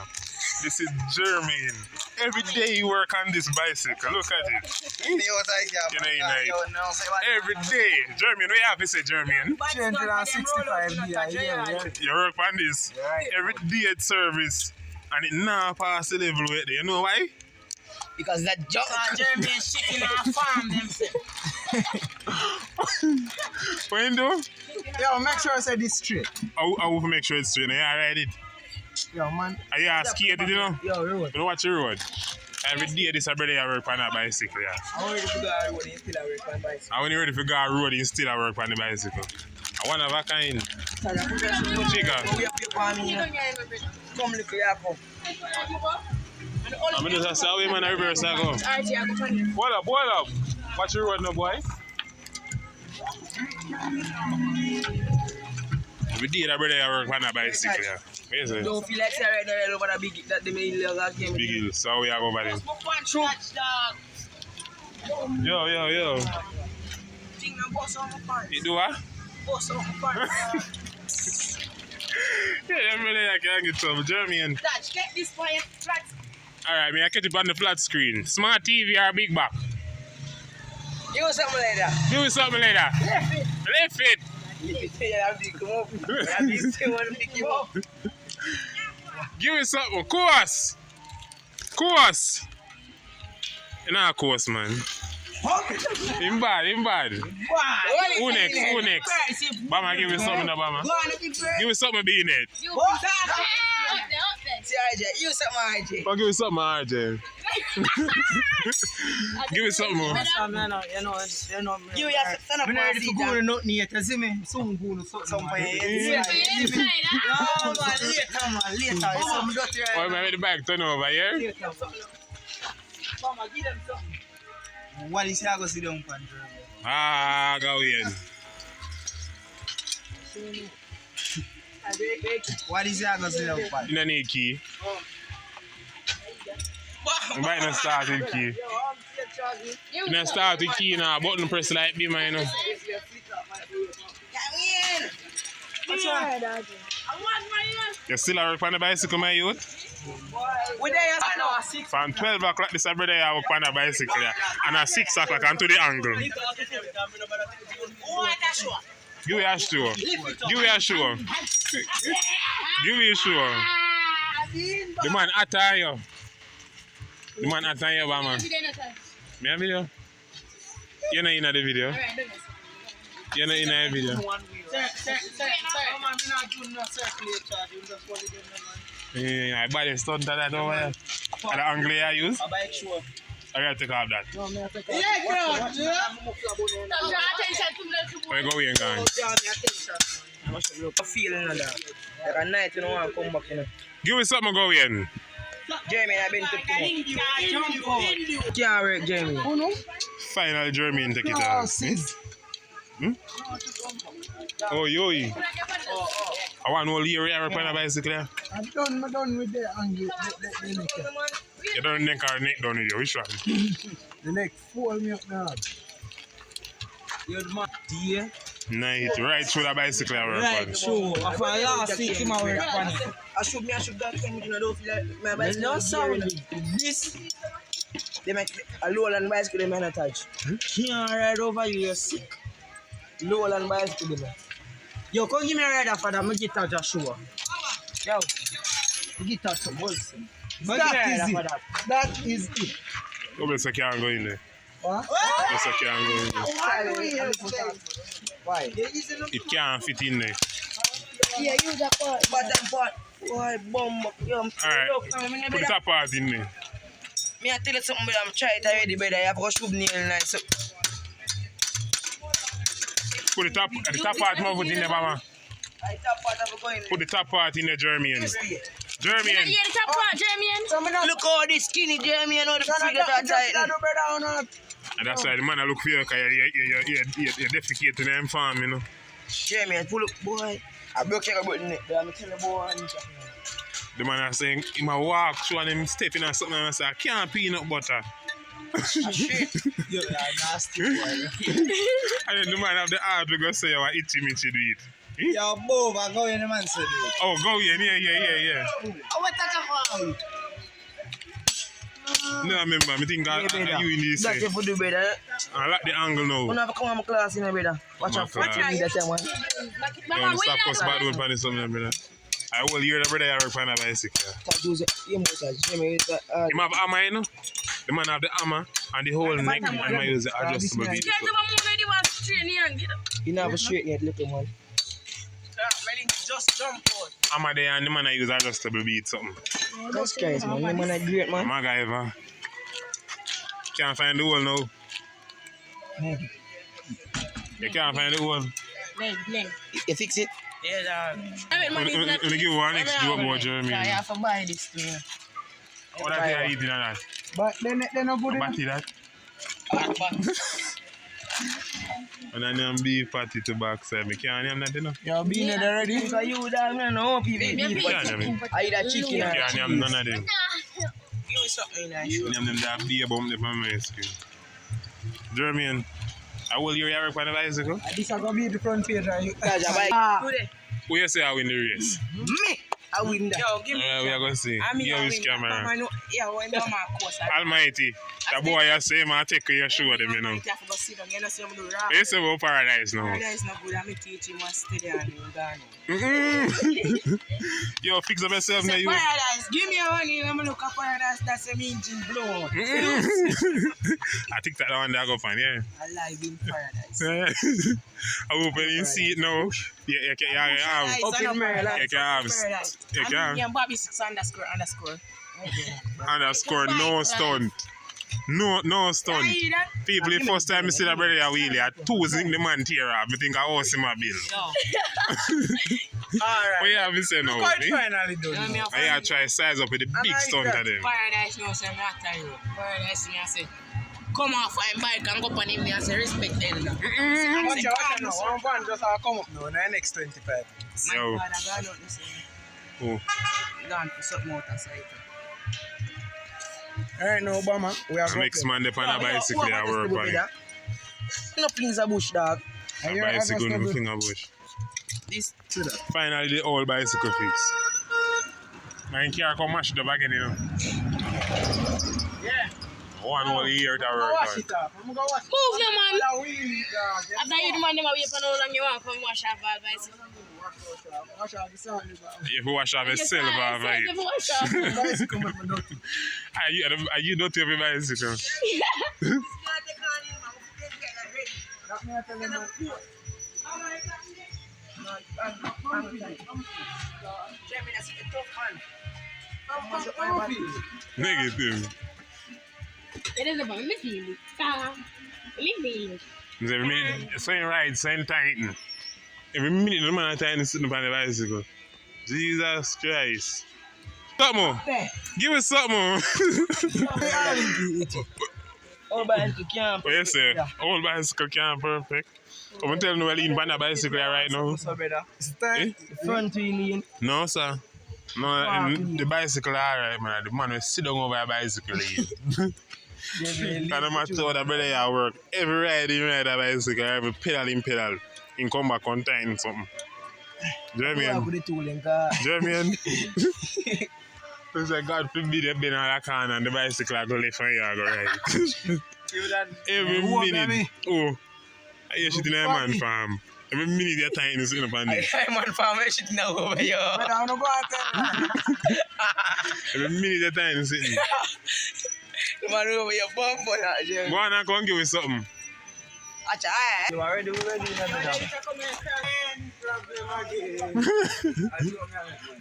know. This is Jermaine. Every day he work on this bicycle. Look at it. Every day. Jermaine, what you have to say, Jermaine? 365 yeah. You work on this. Right. Every day at service. And it now pass the level with it. You know why? Because that junk. Jeremy shit in our farm themselves. What you do? Yo, make sure I say this straight. I will make sure it's straight. Yeah, I ride it. Yo, man. Are you skated, you know? Yo, road. You know what you road? Every day this brother I work on that bicycle, yeah. I'm ready to go on road and still I work on bicycle. And when you're ready for go on road, you still work on the bicycle. I want of a kind. Chica. Come look here, come. I'm just say, how man I reverse I go? Hold up. Watch your road now, boy. Every day that brother I work on that bicycle, yeah. Don't feel like right there over the big that the main illegal game. Big hill, so we are over there. Yo. You do what? Yeah, everybody I can get some Jermaine. Dutch, get this for your flat. Alright, I catch it on the flat screen. Smart TV or big back? Give us something like that. Do something like that. Left it. Give me something. Course. You know, course, man. Him bad. Who next? Bama, give me something, Bama. Give me something, being it. See, RJ, you something, RJ. Give me something, RJ. Give me something more. You have to stand up and see that. Not near, see me? Soon go to somewhere. Later. Oh, man, the bike turn over here. Mama, give them something. What is I go sit down for? Go in. What is I go sit down for? You don't need key. You might not start with key. You don't start with key now. Button press like B, man. You still work on the bicycle, my youth? From 12 o'clock this every day I work on a bicycle there. And at 6 o'clock I'm to the angle. Give me a show. The man attire you. Man. Me a video? You're not in the video. You're not in the video. Yeah, I buy the stunt that over here. And the angle I use. I gotta take off that. Where go we and gone? Feeling of that. Like a night you don't want to come back, you know. Give me something go in. Jamie, I've been to can't work, Jamie. Final Jermaine take it out. Oh, yo. I want to know you work on a bicycle. I'm done with the angle. You don't neck or neck down with you. Which one? The neck fold me up now. You're the man, dear. Nice. Right through the bicycle I work on. Right, sure. After last week, I work on it. I should that thing, you don't feel like my bicycle. No, sorry. This. They make a lowland bicycle, they may not touch. Can't ride over you, you're sick. Lowland bicycle, man. Yo, come give me a ride after that, I'm get out Joshua. Yo, get out some balls. That is it. Go best I can't go in there. What? Best I can't go in there. Why? It can't fit in there. Yeah, use that part. Bottom part. Why, bomb. Alright, put the top part in there. Me I tell you something, but I'm trying it already, brother. I have to shove nail nice. Put the top part more put in there, Mama. Put the top part in there, Jermaine. Jermaine. Yeah, the top part, Jeremy. Look how this skinny Jeremy and all the feet that are tight. And that's why the man I look for you, because you're defecating them farm, you know. Jeremy, pull up, boy. I broke your button, but I'm telling you, boy. The man is saying, he might walk through and him stepping on something and I say, I can't peanut butter. Shit. You're nasty, boy. And then the man have the heart to go say, I itchy me to do it. Yo, move and go in the man said. Oh, go yeah. Oh, what the No, I remember. I think I you in this. That's for the brother. I like the angle now. You never come on my class in brother. Watch out. Watch out. That time one. Don't stop us bad road for something, brother. I will hear the brother I work on a bicycle. Him have hammer, you know? The man have the hammer and the whole neck and I use the adjustable beat. You never straight yet, little man. Just jump out. Hammer there and the man I use adjustable beat something. That's crazy, man. The man a great man. MacGyver. Can't find the hole now. You can't find the hole. You fix it? Yeah, Let me give one next joke about Jeremy. I have to buy this thing. What are you eating on that? But then no good. Patty that? And then I'm beef patty to backside. I can't name that, you know? You're being it already? So you don't know people. I eat a chicken. I can't name none of them. Give me something nice. Name them that beer bump them on my screen. Jeremy, I will hear you work on the bicycle? This is going to be the front page. Who you say I win the race? Me! I win that. Yo, give me. We are going to see. Give which camera. Yeah, when you're my course. Almighty. That boy you say, man, take your show them, you know. You say about paradise now. Paradise not good. I'm teaching my study and Yo, fix up yourself now, you. Paradise. Give me a money. I'm going to look at paradise. That's a engine blow. I think that one that go fine, yeah. I live in paradise. I hope you didn't see it now. Yeah, you can have. Up in Maryland. You can have. You can have. Bobby 6 underscore. Underscore no stunt. No stunt. People, the first time you see that brother wheelie, I two zinc the man tear up. I think I owe him a bill. Alright. What you have to say now? Quite finally done. I try size up with the big stunt of them. Paradise, no, say, I'm not tired. Paradise, I say, come off my bike and go on him, I say, respect them. Watch out now. One van just come up now. The next 25. Yo. Oh. Gone for something outside. Alright now, Obama. We are next man, they on a bicycle, I work on it. No things a bush, dog. A bicycle, nothing a bush. This to that. Finally, the old bicycle fix. Man can't come mash it up again, you know. Yeah. One whole year to work on. Move no man. After you demand them away for how long you want, come wash off all bicycle. If you wash off yourself, right? Are you not your bicycle? Negative. It is about me. Every minute, same ride, same tighten. Every minute, the man tighten sitting on the bicycle. Jesus Christ. Something more. Give us something more. Old bicycle can't. What you say? Old bicycle can't perfect. I'm going to tell you we're leaning on the bicycle right now. Eh? Front wheel lean. No, sir. No, the bicycle alright, man. The man will sit down over a bicycle lane. And no matter how the brother you work, every ride he ride a bicycle, every pedal, he come back on time something. Do you know what I mean? Do you know what I mean? It's like God forbid you been on a corner and the bicycle I go left and you go right. Every minute. Oh, I shit in a man farm. Every minute you're tying this in upon this. I'm on farm, I shit now over here. But I don't go out there. Every minute you're tying this in. The man over your bum, boy. Go on and come give me something. You already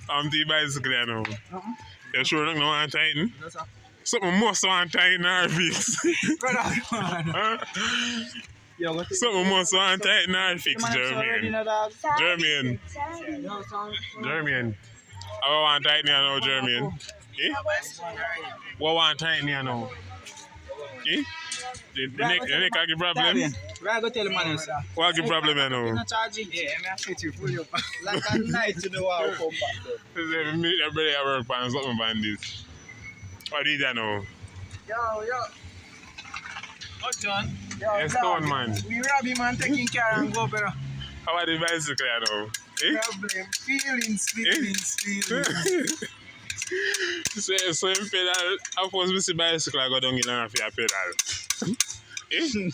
I'm the bicycle there now. You sure don't want to tighten? No, sir. Something must want to tighten our fix. Something must want to tighten our fix, Jermaine. Jermaine. I want to tighten you now, Jermaine. Eh? What want to tighten you now? Eh? The neck have the problem? Where go tell the man, sir? What the problem you know? Not charging. Yeah, I'm fit you fully up. Like a night to know how to come back. Every minute everybody I work on something about this. What did you know? Yo. What, John? Yes, Stone man. We rob him and taking care and go, bro. How are the bicycle now? Eh? Problem. Feelings. So in pedal, how supposed to see bicycle I go down in and off your pedal? Eh?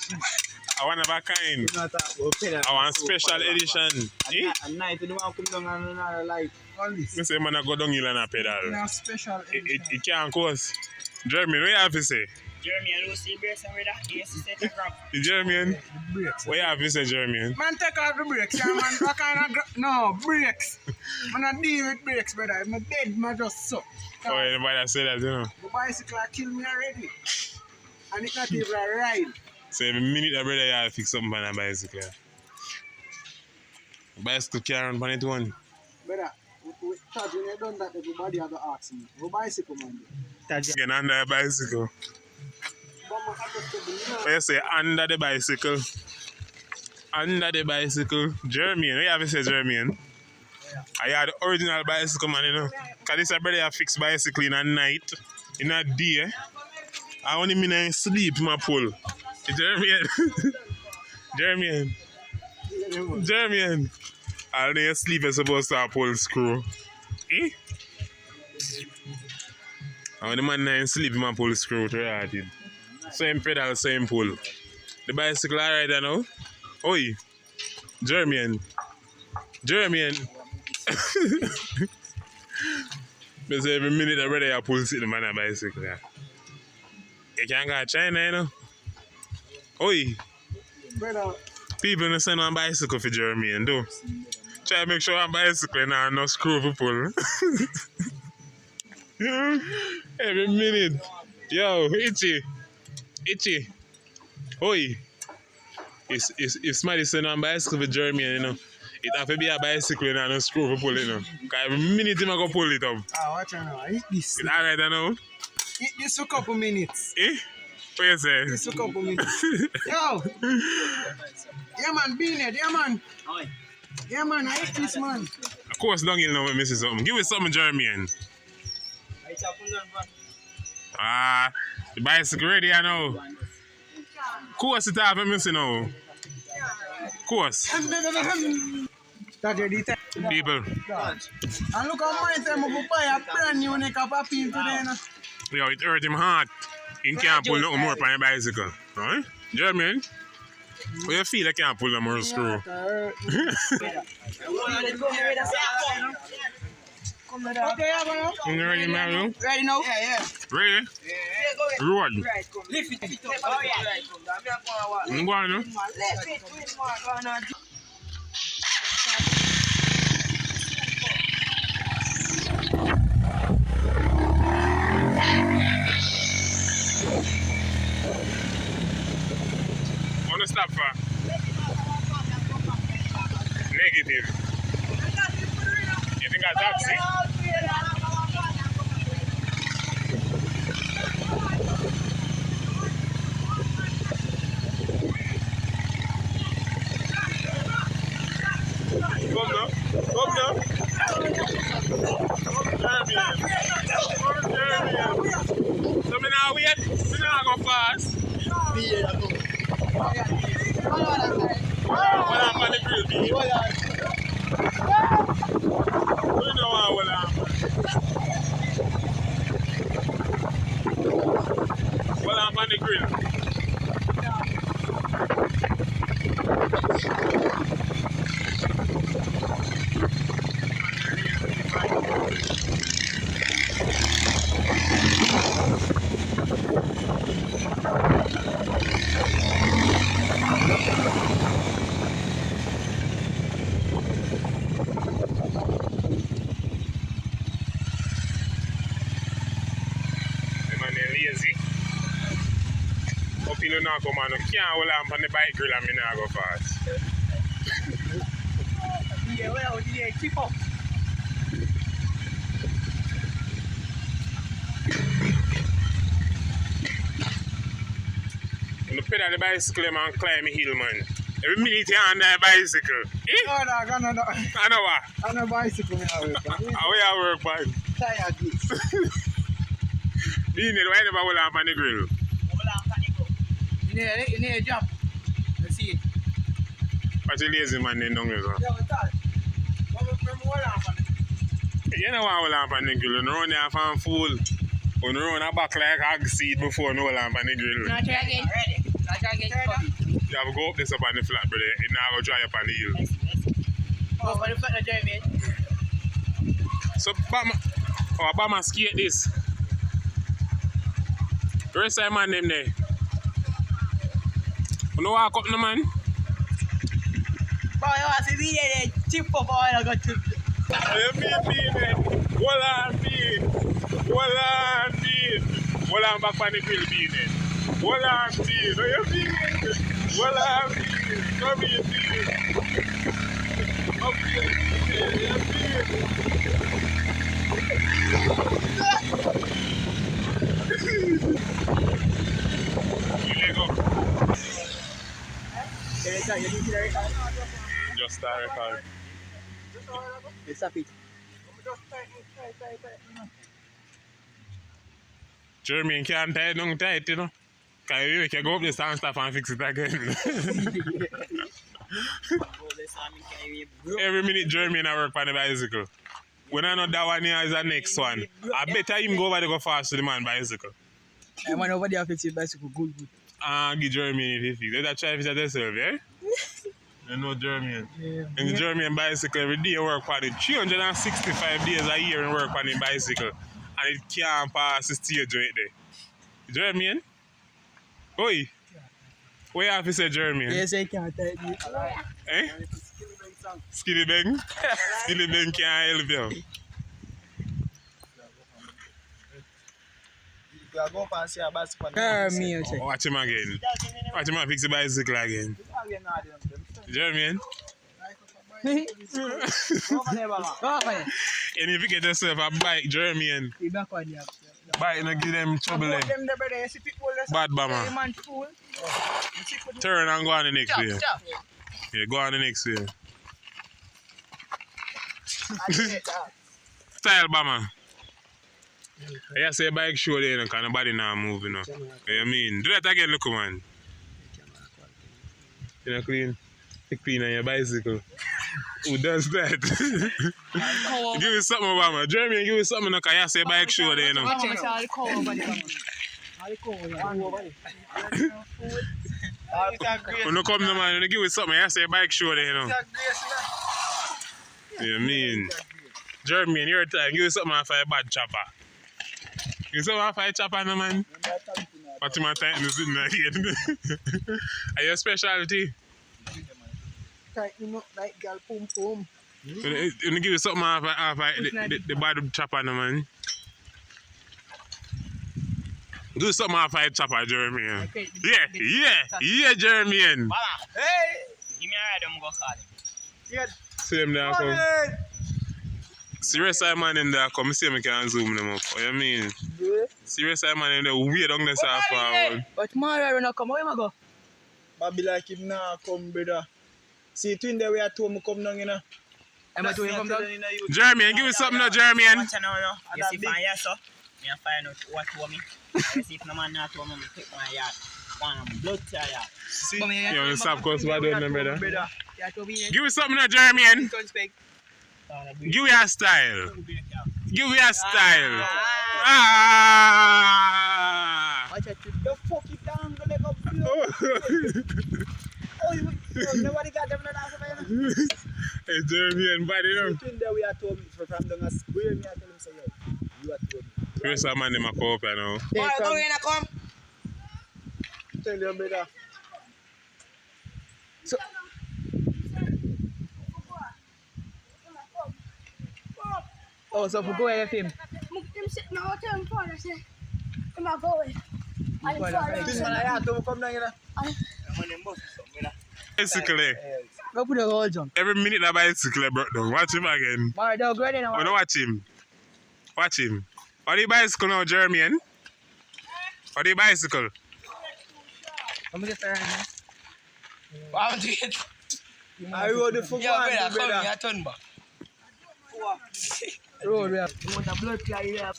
I want of a kind. I want special edition. Eh? At night, you don't want to come down and another light. All this. I say man I go down in and a pedal. Now special edition. It can't cost. Jeremy, what you have to say? Jeremy, I don't see brakes and with that. Yes, he said to grab. Jeremy, The brakes. what you have to say, Jeremy? Man, take off the brakes, yeah, man. What kind of no, brakes. Man, I deal with brakes, brother. If I'm dead, man, just suck. Oh, anybody say that, you know? The bicycle kill me already. And it's not even a ride. So every minute that brother you have to fix something on a bicycle. Bicycle carry on it one. Brother, Tad, when you done that, everybody have to ask me. What bicycle, man? Again, under a bicycle. What you say, under the bicycle? Under the bicycle. Jeremy, what you have to say, Jeremy? I had the original bicycle, man, you know. Because this brother have fixed bicycle in a night, in a day. I only mean I sleep in my pool. Jeremy. I only sleep as supposed to pull screw. Eh? I want the man nine sleep in my pull screw to right it. Same pedal, same pull. The bicycle alright I know. Oi. Jeremy. Because every minute I ready I pull sit the man a bicycle. Yeah. You can't go to China, you know. Oi. Brother, People don't send on bicycle for Jeremy and do. Try to make sure I'm bicycle now no screw for pull. Every minute. Yo, itchy. Oi. If somebody send on bicycle for Jeremy, you know, it have to be a bicycle and no screw for pull, you know. Because every minute him go pull it up. watch out now. Eat this. It's alright, I know. Eat this for a couple minutes. Eh? What you say? This for a couple minutes. Yo. Yeah, man. Beanhead. Yeah, man. Yeah, man. I eat this, man. Of course, don't you know when missing something. Give us something, Jeremy. Ah, the bicycle ready, I know. Of course, it have missing now. Of course. That ready time. People. And look how my time of buy a brand new neck of a pin today. Yo, it hurt him hard. He can't pull no more on a bicycle. Right? Jeremy? How you feel I can't pull no more screw? Okay, You ready, man? Ready now? Yeah. Ready? Yeah. Road. Lift it up. Oh, yeah. I'm going now. Lift it. Want to stop for? Negative. You think I taxi? Come now. Jeremy. So me now wait. Me now go fast. What happened on the grill, B? What do you know what happened? What happened on the grill? You know, come on, you can't hold on on the bike grill and me now go fast. Yeah, well, yeah, keep up. When you pedal the bicycle, man, climb a hill, man. Every minute you're on that bicycle. Eh? No, no. I know what? On a bicycle, I work. How you work, man? Tired this. Being it, why never hold on the grill? You need a job. Let's see it. What you lazy man then down there, sir? Yeah, we thought. You know what lamp on the grill? You run there from fool. When you run a back like hog seed before no lamp on the grill. Now try again. Ready. Now try again. You have to go up this up on the flat, brother. It now go dry up on the hill. Oh, on the flat now try again. So, Obama skate this. The rest of the man them there. You know walk up no man? Boy, you want to be there, chip up all I got to. You mean bean? Hold on bean. Hold on bean. Hold on back on the grill bean. Hold on bean. No, you bean. Hold on bean. Come here bean. Up here bean. You bean. You go. Just start record. Let's stop it. Jeremy can't tie it down tight, you know. Because you can go up the stand stuff and fix it again. Every minute Jeremy and I work on the bicycle. When I know that one here is the next one, I better him go over there go fast to the man bicycle. I want over there fix your bicycle good. Give Jeremy if he fix. Let try fix it yourself, yeah? You know Jeremy. Yeah. And the Jeremy bicycle every day work for the 365 days a year and work on the bicycle. And it can't pass the stage right there. Jeremy? Oi! What you have to say, Jeremy? Yes, I can't tell you. Eh? Skilly Bang? Skilly Bang can't help you. Watch him again. Watch him fix the bicycle again. Jeremy? And if you get yourself a bike, Jeremy, bike no give them trouble. Bad bama. Turn and go on the next way. Yeah, go on the next way. Style bama. I say bike show there, because nobody now moving. You know what I mean? Do that again, look, man. You know, clean on your bicycle. Who does that? Give me something, Obama. Jeremy, give me something, because I say bike show there, you know. When you come, man, you give me something, I say bike show there, you know. You know what I mean? Jeremy, in your time, give me something for a bad chopper. You say what for a chopper, no, man? What my time is in again? Are your specialty? Like girl, pum pum. You give you something for the bad chopper, no, man? Do something for a chopper, Jeremy. Yeah, Jeremy. Hey! Give me a ride, I'm going to call him. Yes. See him there, come. Serious man in there, come see me can zoom them up. What you mean? Serious man in there, weird on this half hour. But tomorrow when I come, where am I go? Bobby like him now, come brother. See twin there we are two, come down, you know. Am I doing come down? Jeremy, give me something now, Jeremy. You see if I hear so, I find out what told me. I see if no man not told me, I take my yard. I'm blood tired. See? You stop cause what doing, brother? Give Give me something now, Jeremy. Give me a style. Give me a style. Ah! Watch out, the fuck it down, go let up flow. Oh, nobody got them now. Hey, Jeremy and body them. Between there we are told from down a square, me I tell him say you are told me. First man them a come up now. Why go in and come? Tell your brother. So oh, so we go ahead with him. Bicycle. Go put the roll jump. Every minute that bicycle broke down. Watch him again. Alright, go ahead now. Wanna watch him? Watch him. What the bicycle now, Jeremy? What the bicycle? I'm gonna get there now. What am I doing? I rode the fuck Yeah, one, brother, come brother. here, turn back. Road, we have. You want a blood clot here?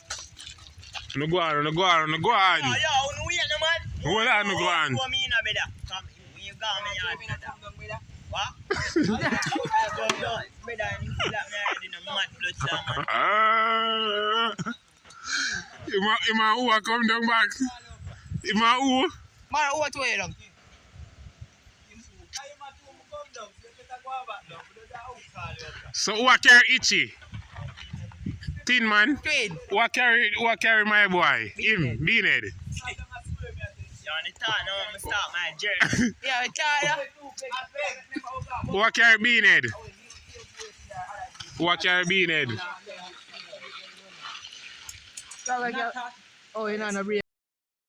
No go on. Yo, no wait, no man. Hold on, no go on. Come in, brother. Come, when you go, me yard, brother. What? Brother, you feel like me already in a mad blood cell, man. Ima who come down back? Ima who? Man, what way long? So who carry Itchy? Thin man? Twin. Who carry my boy? Him, Beanhead. You want to talk now? I'm start my journey. Yeah, Charlie. Who carry Beanhead? Who carry Beanhead? Oh, you know, no break.